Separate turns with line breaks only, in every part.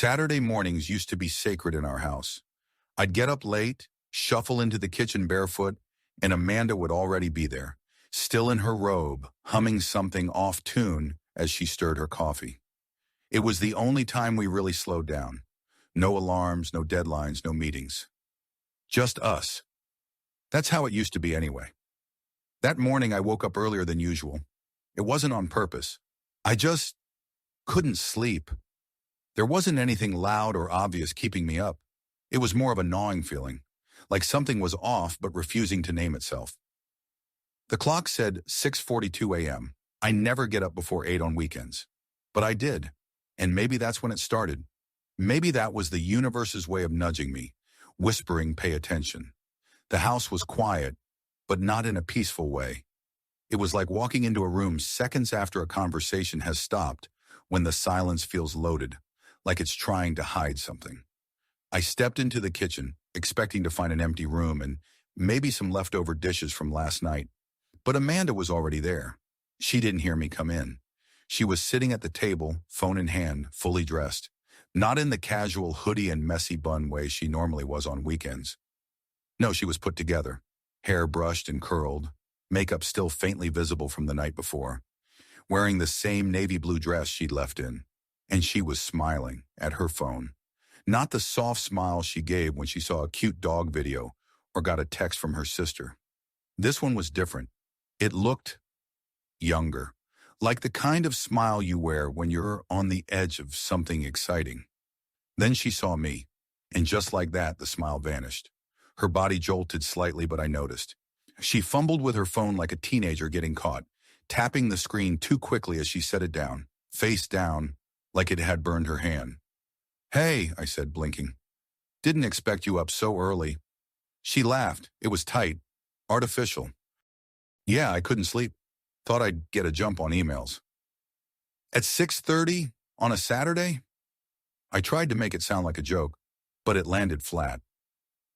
Saturday mornings used to be sacred in our house. I'd get up late, shuffle into the kitchen barefoot, and Amanda would already be there, still in her robe, humming something off tune as she stirred her coffee. It was the only time we really slowed down. No alarms, no deadlines, no meetings. Just us. That's how it used to be anyway. That morning I woke up earlier than usual. It wasn't on purpose. I just couldn't sleep. There wasn't anything loud or obvious keeping me up. It was more of a gnawing feeling, like something was off but refusing to name itself. The clock said 6:42 a.m. I never get up before 8 on weekends. But I did, and maybe that's when it started. Maybe that was the universe's way of nudging me, whispering, "Pay attention." The house was quiet, but not in a peaceful way. It was like walking into a room seconds after a conversation has stopped, when the silence feels loaded, like it's trying to hide something. I stepped into the kitchen, expecting to find an empty room and maybe some leftover dishes from last night. But Amanda was already there. She didn't hear me come in. She was sitting at the table, phone in hand, fully dressed. Not in the casual hoodie and messy bun way she normally was on weekends. No, she was put together, hair brushed and curled, makeup still faintly visible from the night before, wearing the same navy blue dress she'd left in. And she was smiling at her phone. Not the soft smile she gave when she saw a cute dog video or got a text from her sister. This one was different. It looked younger, like the kind of smile you wear when you're on the edge of something exciting. Then she saw me, and just like that, the smile vanished. Her body jolted slightly, but I noticed. She fumbled with her phone like a teenager getting caught, tapping the screen too quickly as she set it down, face down, like it had burned her hand. "Hey," I said, blinking. "Didn't expect you up so early." She laughed. It was tight, artificial. "Yeah, I couldn't sleep. Thought I'd get a jump on emails." "At 6:30 on a Saturday?" I tried to make it sound like a joke, but it landed flat.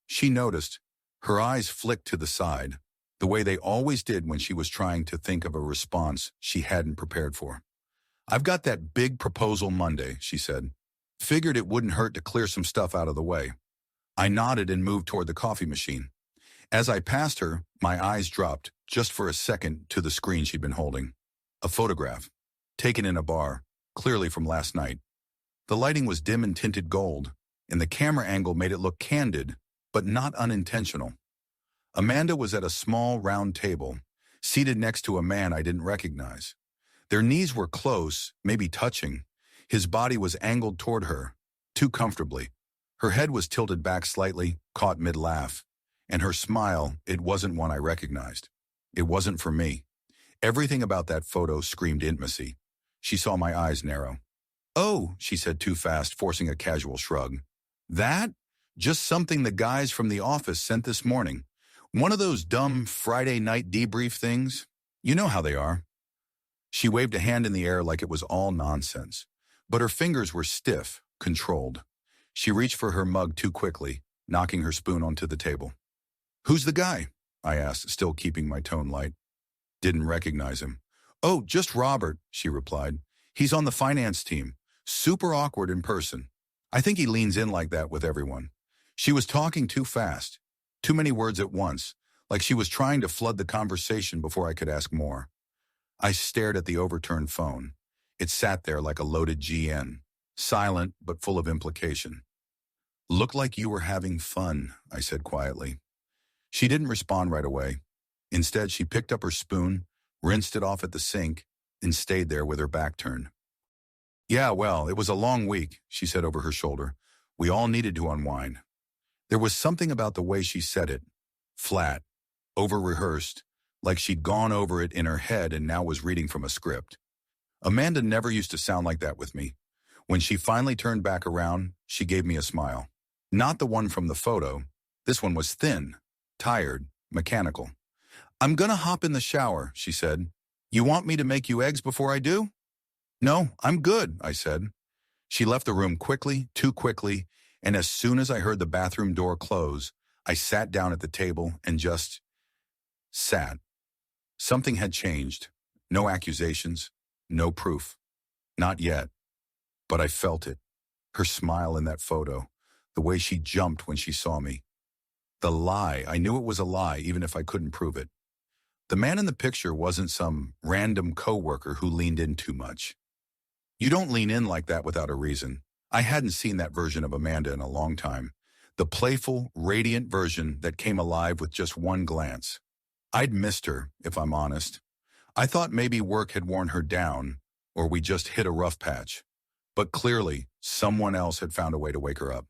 She noticed. Her eyes flicked to the side, the way they always did when she was trying to think of a response she hadn't prepared for. "I've got that big proposal Monday," she said. "Figured it wouldn't hurt to clear some stuff out of the way." I nodded and moved toward the coffee machine. As I passed her, my eyes dropped, just for a second, to the screen she'd been holding. A photograph, taken in a bar, clearly from last night. The lighting was dim and tinted gold, and the camera angle made it look candid, but not unintentional. Amanda was at a small, round table, seated next to a man I didn't recognize. Their knees were close, maybe touching. His body was angled toward her, too comfortably. Her head was tilted back slightly, caught mid-laugh. And her smile, it wasn't one I recognized. It wasn't for me. Everything about that photo screamed intimacy. She saw my eyes narrow. "Oh," she said too fast, forcing a casual shrug. "That? Just something the guys from the office sent this morning. One of those dumb Friday night debrief things. You know how they are." She waved a hand in the air like it was all nonsense. But her fingers were stiff, controlled. She reached for her mug too quickly, knocking her spoon onto the table. "Who's the guy?" I asked, still keeping my tone light. Didn't recognize him. "Oh, just Robert," she replied. "He's on the finance team. Super awkward in person. I think he leans in like that with everyone." She was talking too fast, too many words at once, like she was trying to flood the conversation before I could ask more. I stared at the overturned phone. It sat there like a loaded GN, silent but full of implication. "Looked like you were having fun," I said quietly. She didn't respond right away. Instead, she picked up her spoon, rinsed it off at the sink, and stayed there with her back turned. "Yeah, well, it was a long week," she said over her shoulder. "We all needed to unwind." There was something about the way she said it, flat, over-rehearsed, like she'd gone over it in her head and now was reading from a script. Amanda never used to sound like that with me. When she finally turned back around, she gave me a smile. Not the one from the photo. This one was thin, tired, mechanical. "I'm gonna hop in the shower," she said. "You want me to make you eggs before I do?" "No, I'm good," I said. She left the room quickly, too quickly, and as soon as I heard the bathroom door close, I sat down at the table and just sat. Something had changed. No accusations, no proof. Not yet. But I felt it. Her smile in that photo, the way she jumped when she saw me. The lie, I knew it was a lie even if I couldn't prove it. The man in the picture wasn't some random coworker who leaned in too much. You don't lean in like that without a reason. I hadn't seen that version of Amanda in a long time. The playful, radiant version that came alive with just one glance. I'd missed her, if I'm honest. I thought maybe work had worn her down, or we just hit a rough patch. But clearly, someone else had found a way to wake her up.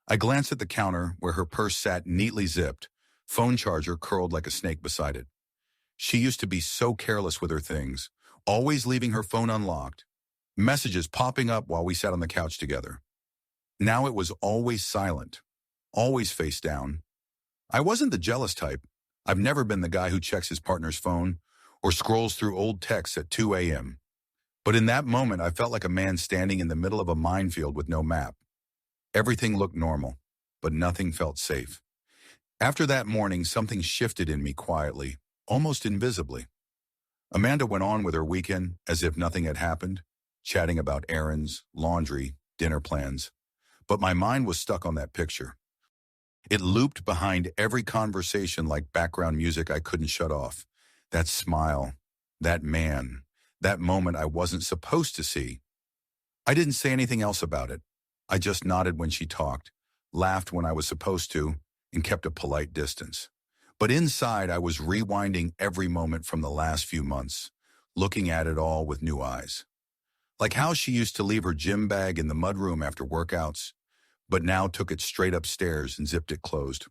I glanced at the counter where her purse sat neatly zipped, phone charger curled like a snake beside it. She used to be so careless with her things, always leaving her phone unlocked, messages popping up while we sat on the couch together. Now it was always silent, always face down. I wasn't the jealous type. I've never been the guy who checks his partner's phone or scrolls through old texts at 2 a.m. But in that moment, I felt like a man standing in the middle of a minefield with no map. Everything looked normal, but nothing felt safe. After that morning, something shifted in me quietly, almost invisibly. Amanda went on with her weekend as if nothing had happened, chatting about errands, laundry, dinner plans. But my mind was stuck on that picture. It looped behind every conversation like background music I couldn't shut off. That smile, that man, that moment I wasn't supposed to see. I didn't say anything else about it. I just nodded when she talked, laughed when I was supposed to, and kept a polite distance. But inside, I was rewinding every moment from the last few months, looking at it all with new eyes. Like how she used to leave her gym bag in the mudroom after workouts, but now took it straight upstairs and zipped it closed.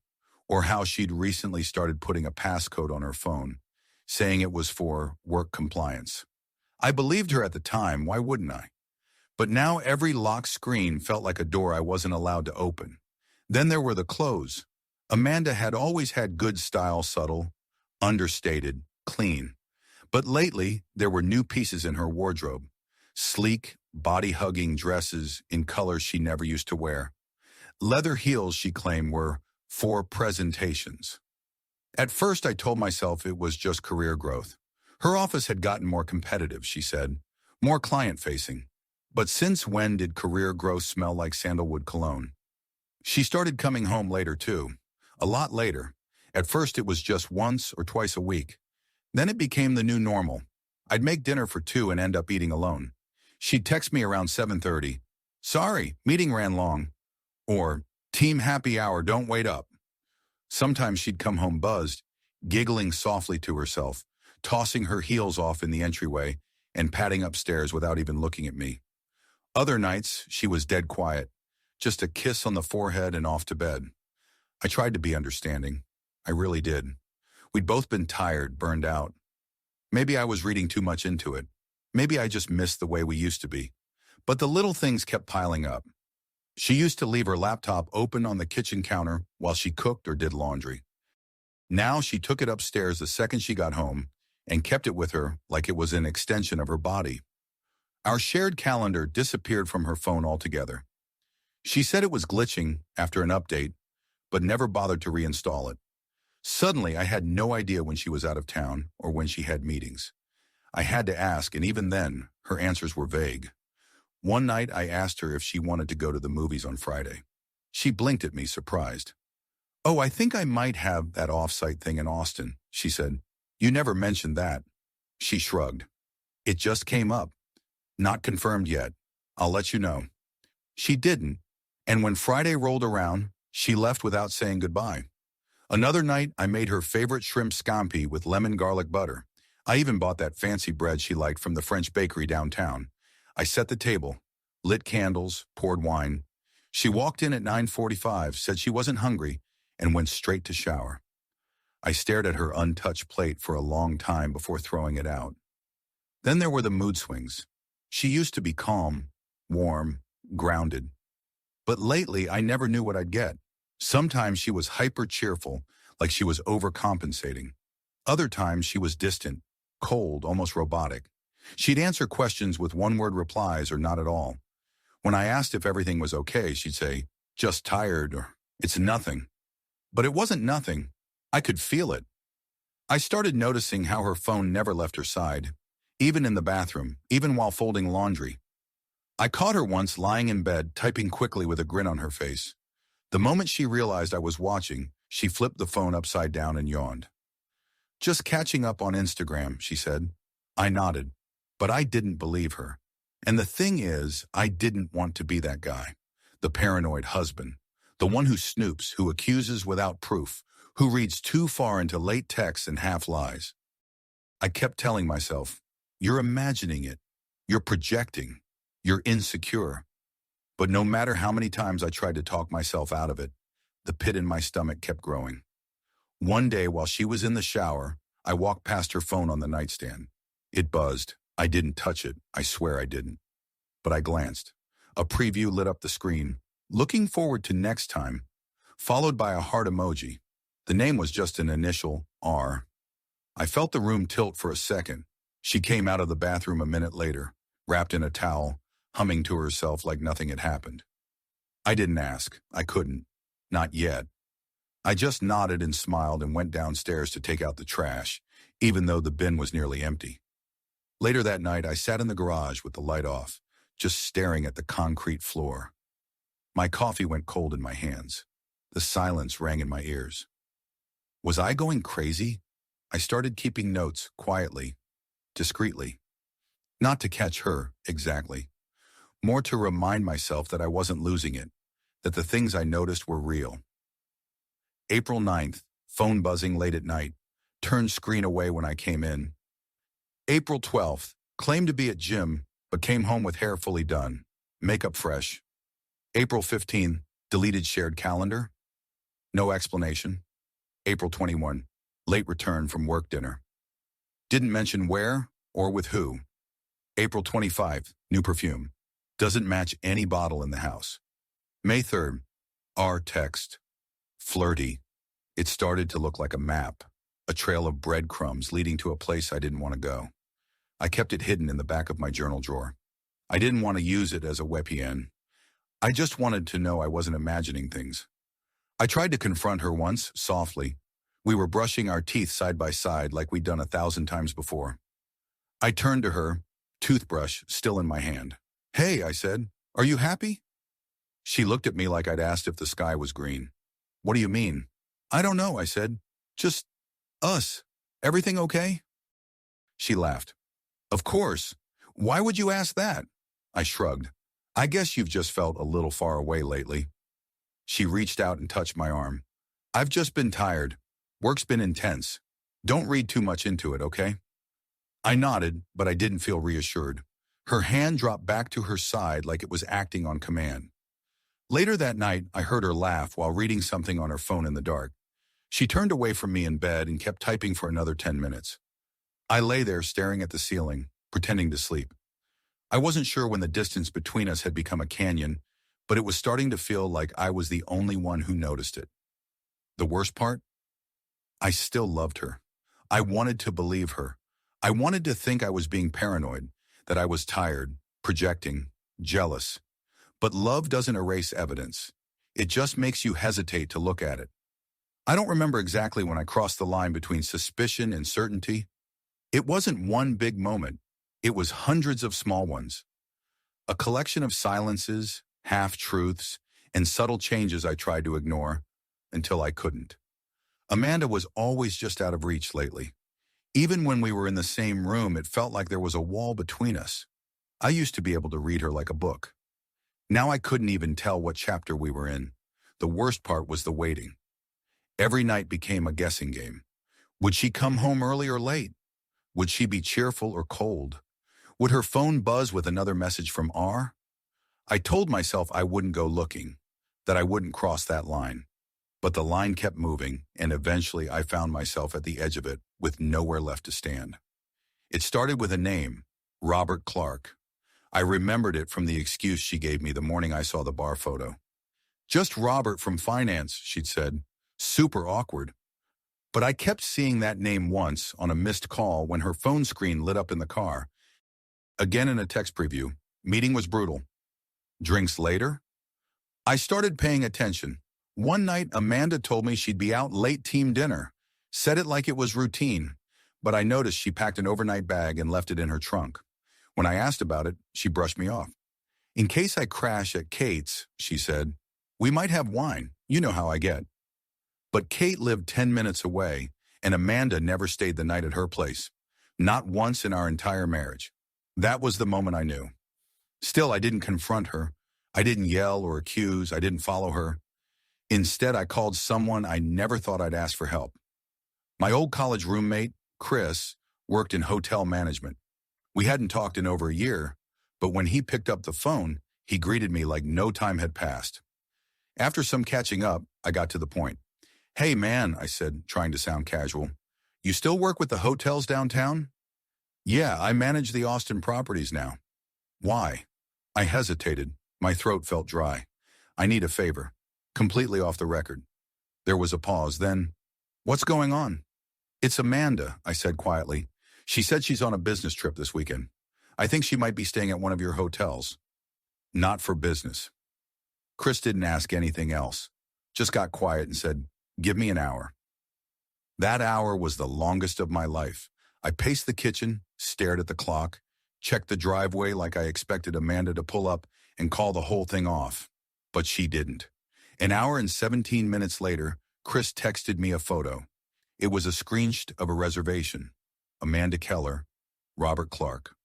Or how she'd recently started putting a passcode on her phone, saying it was for work compliance. I believed her at the time, why wouldn't I? But now every locked screen felt like a door I wasn't allowed to open. Then there were the clothes. Amanda had always had good style, subtle, understated, clean. But lately, there were new pieces in her wardrobe. Sleek, body-hugging dresses in colors she never used to wear. Leather heels, she claimed, were for presentations. At first, I told myself it was just career growth. Her office had gotten more competitive, she said, more client-facing. But since when did career growth smell like sandalwood cologne? She started coming home later, too. A lot later. At first, it was just once or twice a week. Then it became the new normal. I'd make dinner for two and end up eating alone. She'd text me around 7:30. Sorry, meeting ran long. Or, team happy hour, don't wait up. Sometimes she'd come home buzzed, giggling softly to herself, tossing her heels off in the entryway and padding upstairs without even looking at me. Other nights, she was dead quiet, just a kiss on the forehead and off to bed. I tried to be understanding. I really did. We'd both been tired, burned out. Maybe I was reading too much into it. Maybe I just missed the way we used to be. But the little things kept piling up. She used to leave her laptop open on the kitchen counter while she cooked or did laundry. Now she took it upstairs the second she got home and kept it with her like it was an extension of her body. Our shared calendar disappeared from her phone altogether. She said it was glitching after an update, but never bothered to reinstall it. Suddenly, I had no idea when she was out of town or when she had meetings. I had to ask, and even then, her answers were vague. One night, I asked her if she wanted to go to the movies on Friday. She blinked at me, surprised. Oh, I think I might have that off-site thing in Austin, she said. You never mentioned that. She shrugged. It just came up. Not confirmed yet. I'll let you know. She didn't, and when Friday rolled around, she left without saying goodbye. Another night, I made her favorite shrimp scampi with lemon garlic butter. I even bought that fancy bread she liked from the French bakery downtown. I set the table, lit candles, poured wine. She walked in at 9:45, said she wasn't hungry, and went straight to shower. I stared at her untouched plate for a long time before throwing it out. Then there were the mood swings. She used to be calm, warm, grounded. But lately, I never knew what I'd get. Sometimes she was hyper-cheerful, like she was overcompensating. Other times she was distant, cold, almost robotic. She'd answer questions with one-word replies or not at all. When I asked if everything was okay, she'd say, just tired, or it's nothing. But it wasn't nothing. I could feel it. I started noticing how her phone never left her side, even in the bathroom, even while folding laundry. I caught her once lying in bed, typing quickly with a grin on her face. The moment she realized I was watching, she flipped the phone upside down and yawned. "Just catching up on Instagram," she said. I nodded, but I didn't believe her. And the thing is, I didn't want to be that guy. The paranoid husband. The one who snoops, who accuses without proof, who reads too far into late texts and half lies. I kept telling myself, "You're imagining it. You're projecting. You're insecure." But no matter how many times I tried to talk myself out of it, the pit in my stomach kept growing. One day while she was in the shower, I walked past her phone on the nightstand. It buzzed. I didn't touch it. I swear I didn't. But I glanced. A preview lit up the screen. "Looking forward to next time," followed by a heart emoji. The name was just an initial R. I felt the room tilt for a second. She came out of the bathroom a minute later, wrapped in a towel, humming to herself like nothing had happened. I didn't ask. I couldn't. Not yet. I just nodded and smiled and went downstairs to take out the trash, even though the bin was nearly empty. Later that night, I sat in the garage with the light off, just staring at the concrete floor. My coffee went cold in my hands. The silence rang in my ears. Was I going crazy? I started keeping notes, quietly, discreetly. Not to catch her, exactly. More to remind myself that I wasn't losing it, that the things I noticed were real. April 9th, phone buzzing late at night, turned screen away when I came in. April 12th, claimed to be at gym, but came home with hair fully done, makeup fresh. April 15th, deleted shared calendar. No explanation. April 21, late return from work dinner. Didn't mention where or with who. April 25, new perfume. Doesn't match any bottle in the house. May 3rd, R text. Flirty. It started to look like a map, a trail of breadcrumbs leading to a place I didn't want to go. I kept it hidden in the back of my journal drawer. I didn't want to use it as a weapon. I just wanted to know I wasn't imagining things. I tried to confront her once, softly. We were brushing our teeth side by side like we'd done 1,000 times before. I turned to her, toothbrush still in my hand. "Hey," I said, "are you happy?" She looked at me like I'd asked if the sky was green. "What do you mean?" "I don't know," I said. "Just us. Everything okay?" She laughed. "Of course. Why would you ask that?" I shrugged. "I guess you've just felt a little far away lately." She reached out and touched my arm. "I've just been tired. Work's been intense. Don't read too much into it, okay?" I nodded, but I didn't feel reassured. Her hand dropped back to her side like it was acting on command. Later that night, I heard her laugh while reading something on her phone in the dark. She turned away from me in bed and kept typing for another 10 minutes. I lay there staring at the ceiling, pretending to sleep. I wasn't sure when the distance between us had become a canyon, but it was starting to feel like I was the only one who noticed it. The worst part? I still loved her. I wanted to believe her. I wanted to think I was being paranoid, that I was tired, projecting, jealous. But love doesn't erase evidence. It just makes you hesitate to look at it. I don't remember exactly when I crossed the line between suspicion and certainty. It wasn't one big moment. It was hundreds of small ones. A collection of silences, half-truths, and subtle changes I tried to ignore until I couldn't. Amanda was always just out of reach lately. Even when we were in the same room, it felt like there was a wall between us. I used to be able to read her like a book. Now I couldn't even tell what chapter we were in. The worst part was the waiting. Every night became a guessing game. Would she come home early or late? Would she be cheerful or cold? Would her phone buzz with another message from R? I told myself I wouldn't go looking, that I wouldn't cross that line. But the line kept moving, and eventually I found myself at the edge of it with nowhere left to stand. It started with a name, Robert Clark. I remembered it from the excuse she gave me the morning I saw the bar photo. "Just Robert from finance," she'd said. Super awkward. But I kept seeing that name once on a missed call when her phone screen lit up in the car. Again in a text preview. Meeting was brutal. Drinks later? I started paying attention. One night, Amanda told me she'd be out late team dinner. Said it like it was routine. But I noticed she packed an overnight bag and left it in her trunk. When I asked about it, she brushed me off. In case I crash at Kate's, she said, we might have wine. You know how I get. But Kate lived 10 minutes away, and Amanda never stayed the night at her place. Not once in our entire marriage. That was the moment I knew. Still, I didn't confront her. I didn't yell or accuse. I didn't follow her. Instead, I called someone I never thought I'd ask for help. My old college roommate, Chris, worked in hotel management. We hadn't talked in over a year, but when he picked up the phone, he greeted me like no time had passed. After some catching up, I got to the point. Hey man, I said, trying to sound casual. You still work with the hotels downtown? Yeah, I manage the Austin properties now. Why? I hesitated. My throat felt dry. I need a favor. Completely off the record. There was a pause, then, what's going on? It's Amanda, I said quietly. She said she's on a business trip this weekend. I think she might be staying at one of your hotels. Not for business. Chris didn't ask anything else. Just got quiet and said, give me an hour. That hour was the longest of my life. I paced the kitchen, stared at the clock, checked the driveway like I expected Amanda to pull up and call the whole thing off. But she didn't. An hour and 17 minutes later, Chris texted me a photo. It was a screenshot of a reservation. Amanda Keller, Robert Clark.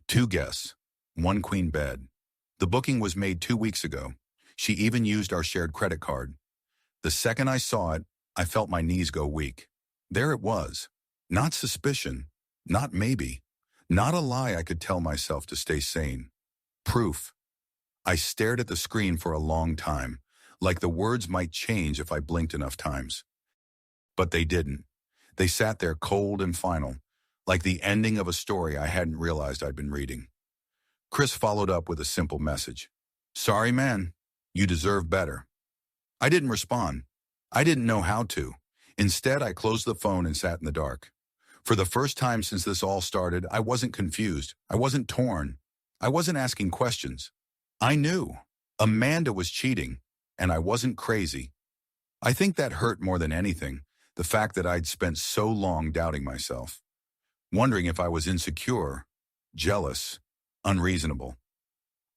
2 guests, 1 queen bed. The booking was made 2 weeks ago. She even used our shared credit card. The second I saw it, I felt my knees go weak. There it was. Not suspicion, not maybe, not a lie I could tell myself to stay sane. Proof. I stared at the screen for a long time, like the words might change if I blinked enough times. But they didn't. They sat there cold and final, like the ending of a story I hadn't realized I'd been reading. Chris followed up with a simple message. Sorry, man. You deserve better. I didn't respond. I didn't know how to. Instead, I closed the phone and sat in the dark. For the first time since this all started, I wasn't confused. I wasn't torn. I wasn't asking questions. I knew. Amanda was cheating, and I wasn't crazy. I think that hurt more than anything, the fact that I'd spent so long doubting myself, wondering if I was insecure, jealous, unreasonable.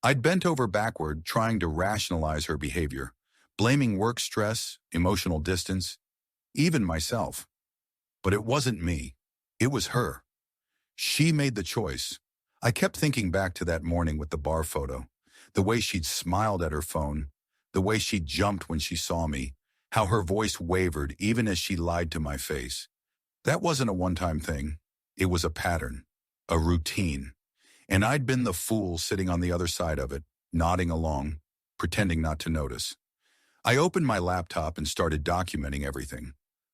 I'd bent over backward, trying to rationalize her behavior, blaming work stress, emotional distance, even myself. But it wasn't me. It was her. She made the choice. I kept thinking back to that morning with the bar photo, the way she'd smiled at her phone, the way she jumped when she saw me, how her voice wavered even as she lied to my face. That wasn't a one-time thing. It was a pattern, a routine. And I'd been the fool sitting on the other side of it, nodding along, pretending not to notice. I opened my laptop and started documenting everything.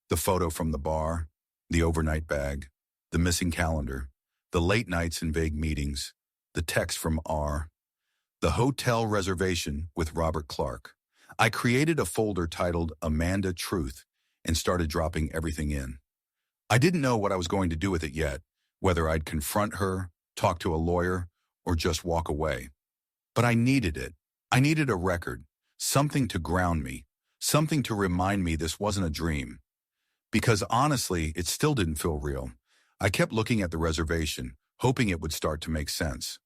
The photo from the bar, the overnight bag, the missing calendar, the late nights and vague meetings, the text from R, the hotel reservation with Robert Clark. I created a folder titled Amanda Truth and started dropping everything in. I didn't know what I was going to do with it yet, whether I'd confront her, talk to a lawyer, or just walk away. But I needed it. I needed a record, something to ground me, something to remind me this wasn't a dream. Because honestly, it still didn't feel real. I kept looking at the reservation, hoping it would start to make sense.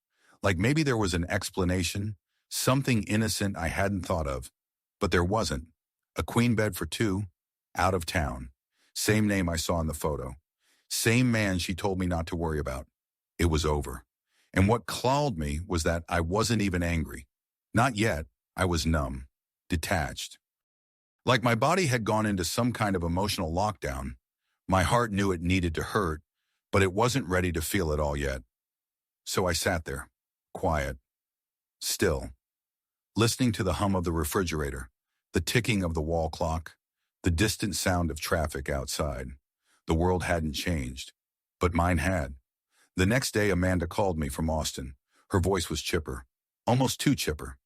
Like maybe there was an explanation, something innocent I hadn't thought of. But there wasn't. A queen bed for 2, out of town. Same name I saw in the photo. Same man she told me not to worry about. It was over. And what clawed me was that I wasn't even angry. Not yet. I was numb, detached. Like my body had gone into some kind of emotional lockdown. My heart knew it needed to hurt, but it wasn't ready to feel it all yet. So I sat there, quiet, still, listening to the hum of the refrigerator, the ticking of the wall clock, the distant sound of traffic outside. The world hadn't changed, but mine had. The next day, Amanda called me from Austin. Her voice was chipper, almost too chipper.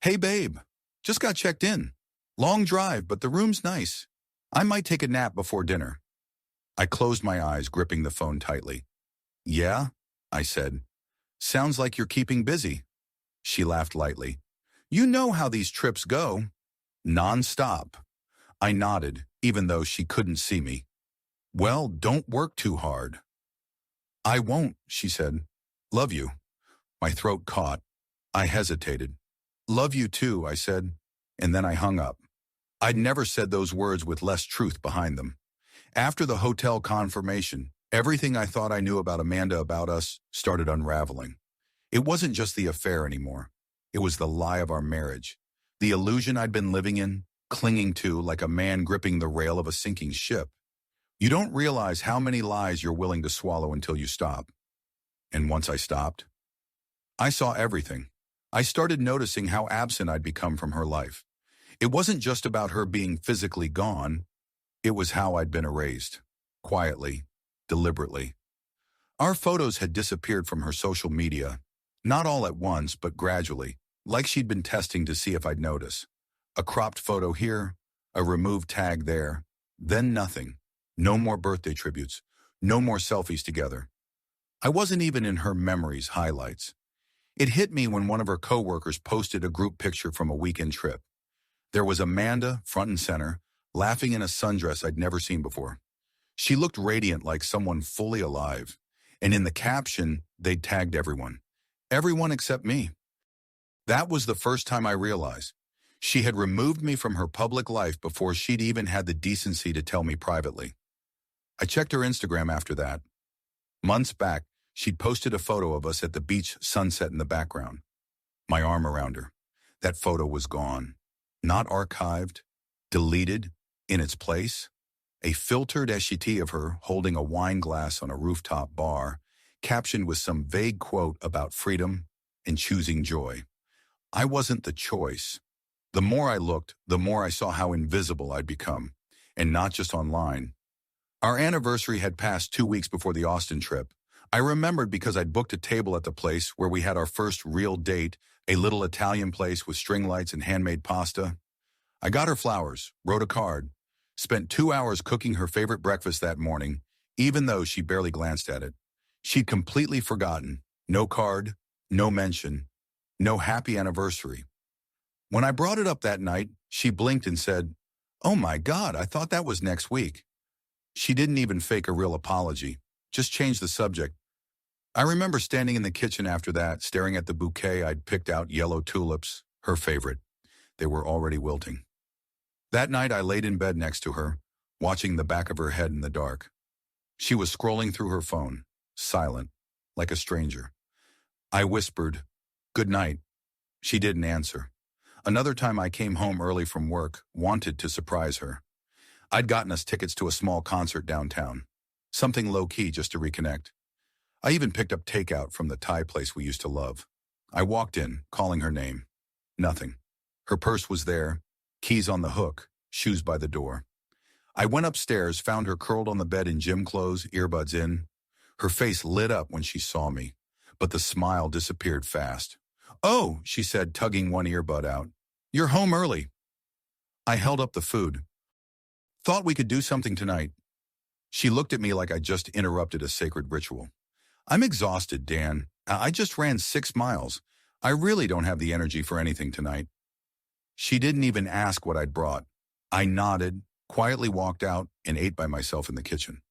Hey, babe, just got checked in. Long drive, but the room's nice. I might take a nap before dinner. I closed my eyes, gripping the phone tightly. Yeah, I said. Sounds like you're keeping busy. She laughed lightly. You know how these trips go. Non-stop. I nodded, even though she couldn't see me. Well, don't work too hard. I won't, she said. Love you. My throat caught. I hesitated. Love you too, I said, and then I hung up. I'd never said those words with less truth behind them. After the hotel confirmation, everything I thought I knew about Amanda about us started unraveling. It wasn't just the affair anymore. It was the lie of our marriage. The illusion I'd been living in, clinging to like a man gripping the rail of a sinking ship. You don't realize how many lies you're willing to swallow until you stop. And once I stopped, I saw everything. I started noticing how absent I'd become from her life. It wasn't just about her being physically gone. It was how I'd been erased. Quietly, deliberately. Our photos had disappeared from her social media. Not all at once, but gradually, like she'd been testing to see if I'd notice. A cropped photo here, a removed tag there, then nothing. No more birthday tributes, no more selfies together. I wasn't even in her memories highlights. It hit me when one of her coworkers posted a group picture from a weekend trip. There was Amanda, front and center, laughing in a sundress I'd never seen before. She looked radiant like someone fully alive. And in the caption, they'd tagged everyone. Everyone except me. That was the first time I realized. She had removed me from her public life before she'd even had the decency to tell me privately. I checked her Instagram after that. Months back, she'd posted a photo of us at the beach sunset in the background. My arm around her. That photo was gone. Not archived, deleted, in its place. A filtered eschiti of her holding a wine glass on a rooftop bar, captioned with some vague quote about freedom and choosing joy. I wasn't the choice. The more I looked, the more I saw how invisible I'd become, and not just online. Our anniversary had passed 2 weeks before the Austin trip. I remembered because I'd booked a table at the place where we had our first real date, a little Italian place with string lights and handmade pasta. I got her flowers, wrote a card, spent 2 hours cooking her favorite breakfast that morning, even though she barely glanced at it. She'd completely forgotten. No card, no mention, no happy anniversary. When I brought it up that night, she blinked and said, "Oh my God, I thought that was next week." She didn't even fake a real apology, just changed the subject. I remember standing in the kitchen after that, staring at the bouquet I'd picked out, yellow tulips, her favorite. They were already wilting. That night I laid in bed next to her, watching the back of her head in the dark. She was scrolling through her phone, silent, like a stranger. I whispered, "Good night." She didn't answer. Another time I came home early from work, wanted to surprise her. I'd gotten us tickets to a small concert downtown. Something low-key just to reconnect. I even picked up takeout from the Thai place we used to love. I walked in, calling her name. Nothing. Her purse was there, keys on the hook, shoes by the door. I went upstairs, found her curled on the bed in gym clothes, earbuds in. Her face lit up when she saw me, but the smile disappeared fast. "Oh," she said, tugging one earbud out. "You're home early." I held up the food. "Thought we could do something tonight." She looked at me like I just interrupted a sacred ritual. "I'm exhausted, Dan. I just ran 6 miles. I really don't have the energy for anything tonight." She didn't even ask what I'd brought. I nodded, quietly walked out, and ate by myself in the kitchen.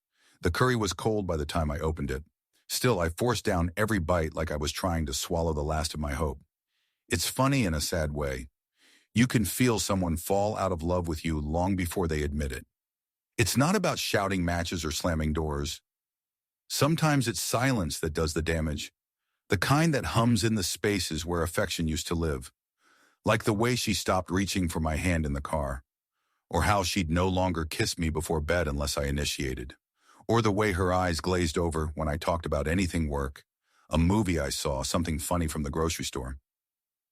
The curry was cold by the time I opened it. Still, I forced down every bite like I was trying to swallow the last of my hope. It's funny in a sad way. You can feel someone fall out of love with you long before they admit it. It's not about shouting matches or slamming doors. Sometimes it's silence that does the damage. The kind that hums in the spaces where affection used to live. Like the way she stopped reaching for my hand in the car. Or how she'd no longer kiss me before bed unless I initiated. Or the way her eyes glazed over when I talked about anything work. A movie I saw, something funny from the grocery store.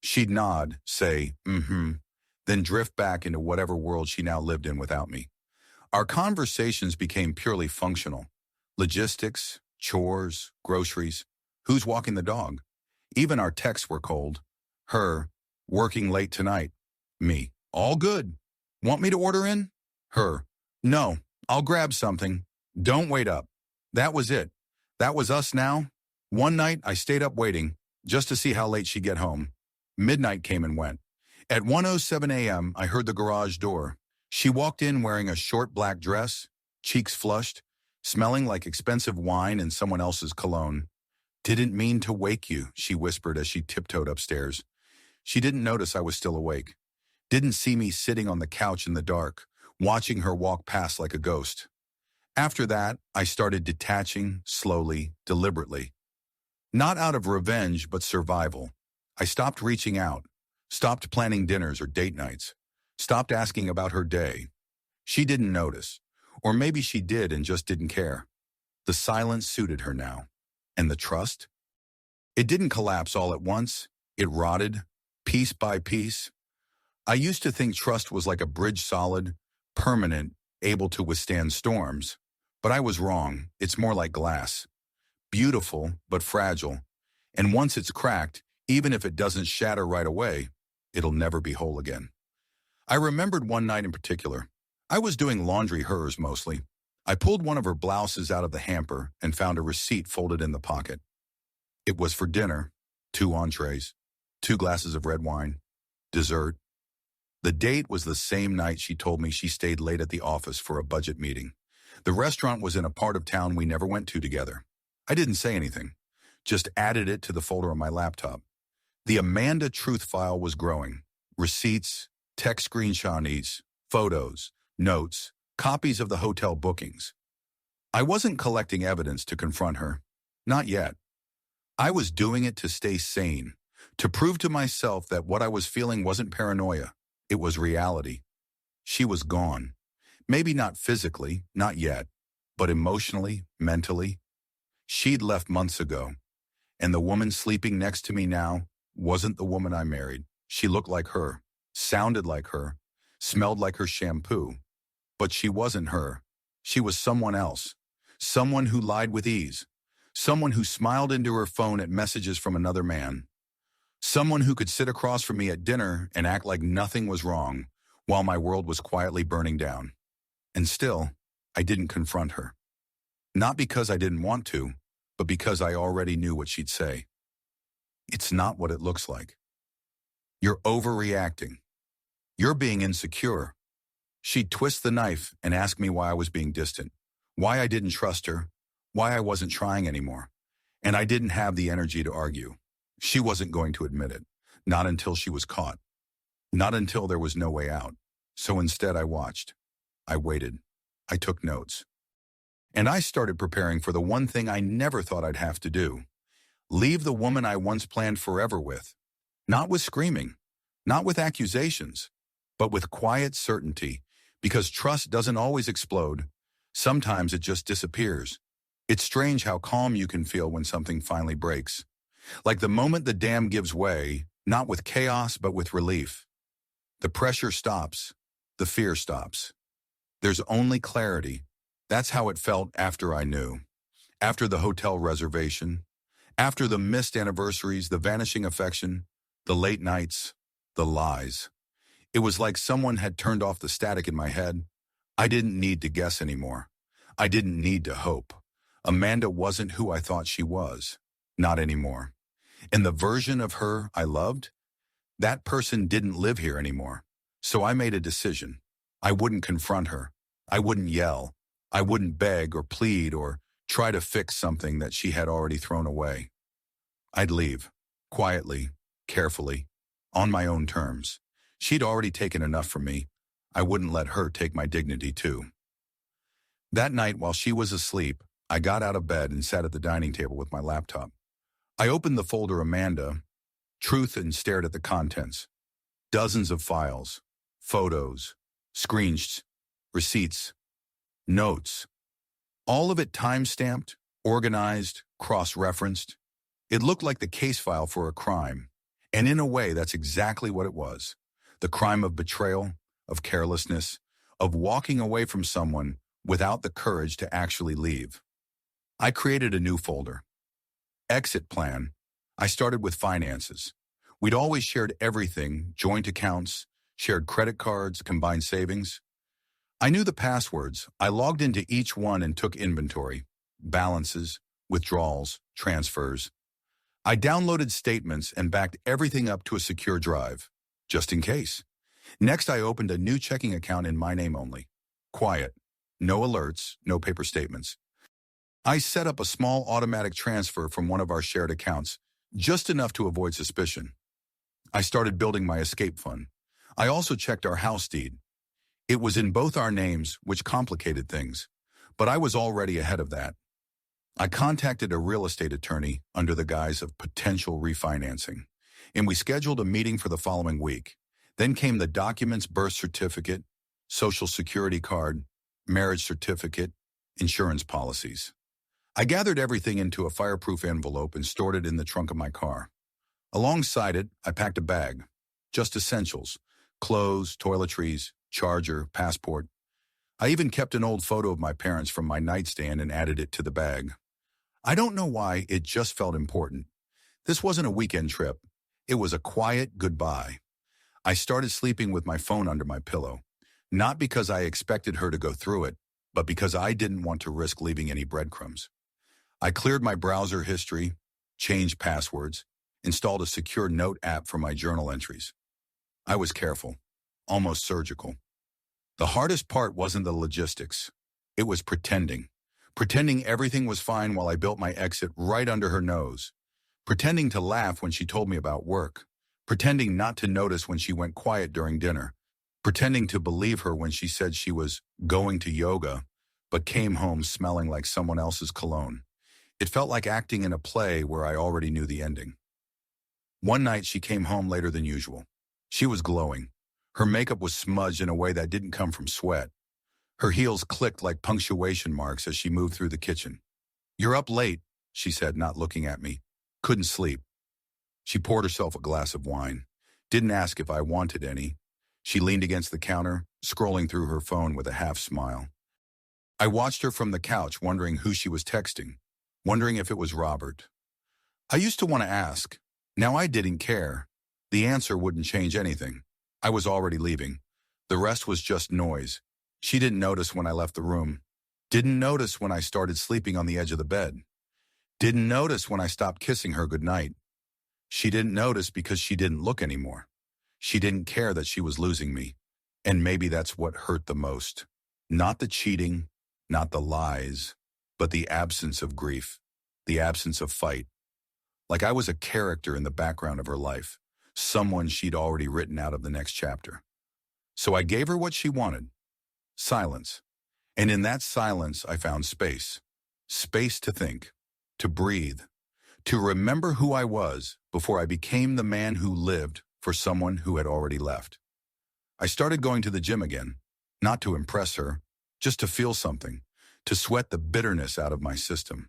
She'd nod, say, "Mm-hmm," then drift back into whatever world she now lived in without me. Our conversations became purely functional. Logistics, chores, groceries, who's walking the dog. Even our texts were cold. Her, "Working late tonight." Me, "All good. Want me to order in?" Her, "No, I'll grab something. Don't wait up." That was it. That was us now. One night I stayed up waiting, just to see how late she'd get home. Midnight came and went. At 1:07 a.m., I heard the garage door. She walked in wearing a short black dress, cheeks flushed, smelling like expensive wine and someone else's cologne. "Didn't mean to wake you," she whispered as she tiptoed upstairs. She didn't notice I was still awake. Didn't see me sitting on the couch in the dark, watching her walk past like a ghost. After that, I started detaching, slowly, deliberately. Not out of revenge, but survival. I stopped reaching out, stopped planning dinners or date nights, stopped asking about her day. She didn't notice. Or maybe she did and just didn't care. The silence suited her now. And the trust? It didn't collapse all at once. It rotted, piece by piece. I used to think trust was like a bridge, solid, permanent, able to withstand storms. But I was wrong. It's more like glass. Beautiful, but fragile. And once it's cracked, even if it doesn't shatter right away, it'll never be whole again. I remembered one night in particular. I was doing laundry, hers mostly. I pulled one of her blouses out of the hamper and found a receipt folded in the pocket. It was for dinner, 2 entrees, 2 glasses of red wine, dessert. The date was the same night she told me she stayed late at the office for a budget meeting. The restaurant was in a part of town we never went to together. I didn't say anything, just added it to the folder on my laptop. The Amanda truth file was growing. Receipts, text screenshots, photos, notes, copies of the hotel bookings. I wasn't collecting evidence to confront her. Not yet. I was doing it to stay sane, to prove to myself that what I was feeling wasn't paranoia. It was reality. She was gone. Maybe not physically, not yet, but emotionally, mentally. She'd left months ago, and the woman sleeping next to me now wasn't the woman I married. She looked like her, sounded like her, smelled like her shampoo. But she wasn't her. She was someone else. Someone who lied with ease. Someone who smiled into her phone at messages from another man. Someone who could sit across from me at dinner and act like nothing was wrong while my world was quietly burning down. And still, I didn't confront her. Not because I didn't want to, but because I already knew what she'd say. It's not what it looks like. You're overreacting. You're being insecure. She'd twist the knife and ask me why I was being distant, why I didn't trust her, why I wasn't trying anymore. And I didn't have the energy to argue. She wasn't going to admit it, not until she was caught, not until there was no way out. So instead I watched. I waited. I took notes. And I started preparing for the one thing I never thought I'd have to do. Leave the woman I once planned forever with. Not with screaming, not with accusations, but with quiet certainty, because trust doesn't always explode. Sometimes it just disappears. It's strange how calm you can feel when something finally breaks. Like the moment the dam gives way, not with chaos, but with relief. The pressure stops. The fear stops. There's only clarity. That's how it felt after I knew. After the hotel reservation. After the missed anniversaries, the vanishing affection, the late nights, the lies. It was like someone had turned off the static in my head. I didn't need to guess anymore. I didn't need to hope. Amanda wasn't who I thought she was. Not anymore. And the version of her I loved, that person didn't live here anymore. So I made a decision. I wouldn't confront her. I wouldn't yell. I wouldn't beg or plead or try to fix something that she had already thrown away. I'd leave, quietly, carefully, on my own terms. She'd already taken enough from me. I wouldn't let her take my dignity too. That night, while she was asleep, I got out of bed and sat at the dining table with my laptop. I opened the folder Amanda, Truth, and stared at the contents. Dozens of files, photos, screenshots, receipts, notes. All of it time-stamped, organized, cross-referenced. It looked like the case file for a crime. And in a way, that's exactly what it was. The crime of betrayal, of carelessness, of walking away from someone without the courage to actually leave. I created a new folder. Exit plan. I started with finances. We'd always shared everything, joint accounts, shared credit cards, combined savings. I knew the passwords. I logged into each one and took inventory, balances, withdrawals, transfers. I downloaded statements and backed everything up to a secure drive, just in case. Next, I opened a new checking account in my name only. Quiet. No alerts, no paper statements. I set up a small automatic transfer from one of our shared accounts, just enough to avoid suspicion. I started building my escape fund. I also checked our house deed. It was in both our names, which complicated things. But I was already ahead of that. I contacted a real estate attorney under the guise of potential refinancing, and we scheduled a meeting for the following week. Then came the documents: birth certificate, social security card, marriage certificate, insurance policies. I gathered everything into a fireproof envelope and stored it in the trunk of my car. Alongside it, I packed a bag. Just essentials: clothes, toiletries, charger, passport. I even kept an old photo of my parents from my nightstand and added it to the bag. I don't know why, it just felt important. This wasn't a weekend trip. It was a quiet goodbye. I started sleeping with my phone under my pillow, not because I expected her to go through it, but because I didn't want to risk leaving any breadcrumbs. I cleared my browser history, changed passwords, installed a secure note app for my journal entries. I was careful, almost surgical. The hardest part wasn't the logistics. It was pretending. Pretending everything was fine while I built my exit right under her nose. Pretending to laugh when she told me about work. Pretending not to notice when she went quiet during dinner. Pretending to believe her when she said she was going to yoga, but came home smelling like someone else's cologne. It felt like acting in a play where I already knew the ending. One night she came home later than usual. She was glowing. Her makeup was smudged in a way that didn't come from sweat. Her heels clicked like punctuation marks as she moved through the kitchen. "You're up late," she said, not looking at me. "Couldn't sleep." She poured herself a glass of wine. Didn't ask if I wanted any. She leaned against the counter, scrolling through her phone with a half smile. I watched her from the couch, wondering who she was texting, wondering if it was Robert. I used to want to ask. Now I didn't care. The answer wouldn't change anything. I was already leaving. The rest was just noise. She didn't notice when I left the room. Didn't notice when I started sleeping on the edge of the bed. Didn't notice when I stopped kissing her goodnight. She didn't notice because she didn't look anymore. She didn't care that she was losing me. And maybe that's what hurt the most. Not the cheating, not the lies, but the absence of grief, the absence of fight. Like I was a character in the background of her life, someone she'd already written out of the next chapter. So I gave her what she wanted: silence. And in that silence, I found space. Space to think, to breathe, to remember who I was before I became the man who lived for someone who had already left. I started going to the gym again, not to impress her, just to feel something, to sweat the bitterness out of my system.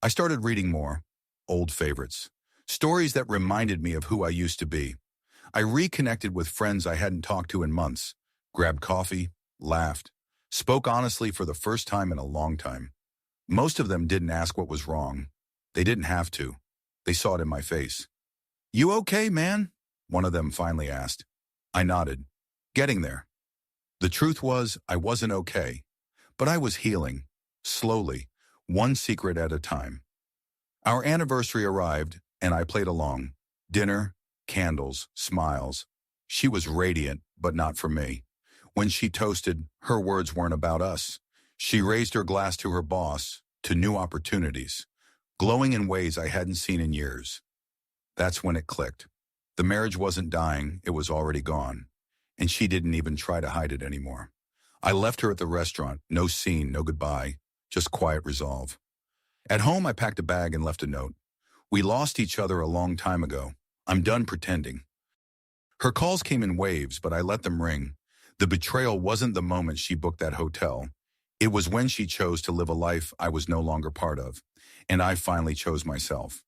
I started reading more, old favorites, stories that reminded me of who I used to be. I reconnected with friends I hadn't talked to in months, grabbed coffee, laughed, spoke honestly for the first time in a long time. Most of them didn't ask what was wrong. They didn't have to. They saw it in my face. "You okay, man?" one of them finally asked. I nodded. Getting there. The truth was, I wasn't okay, but I was healing, slowly, one secret at a time. Our anniversary arrived, and I played along. Dinner, candles, smiles. She was radiant, but not for me. When she toasted, her words weren't about us. She raised her glass to her boss, to new opportunities, glowing in ways I hadn't seen in years. That's when it clicked. The marriage wasn't dying, it was already gone. And she didn't even try to hide it anymore. I left her at the restaurant, no scene, no goodbye, just quiet resolve. At home, I packed a bag and left a note. "We lost each other a long time ago. I'm done pretending." Her calls came in waves, but I let them ring. The betrayal wasn't the moment she booked that hotel. It was when she chose to live a life I was no longer part of, and I finally chose myself.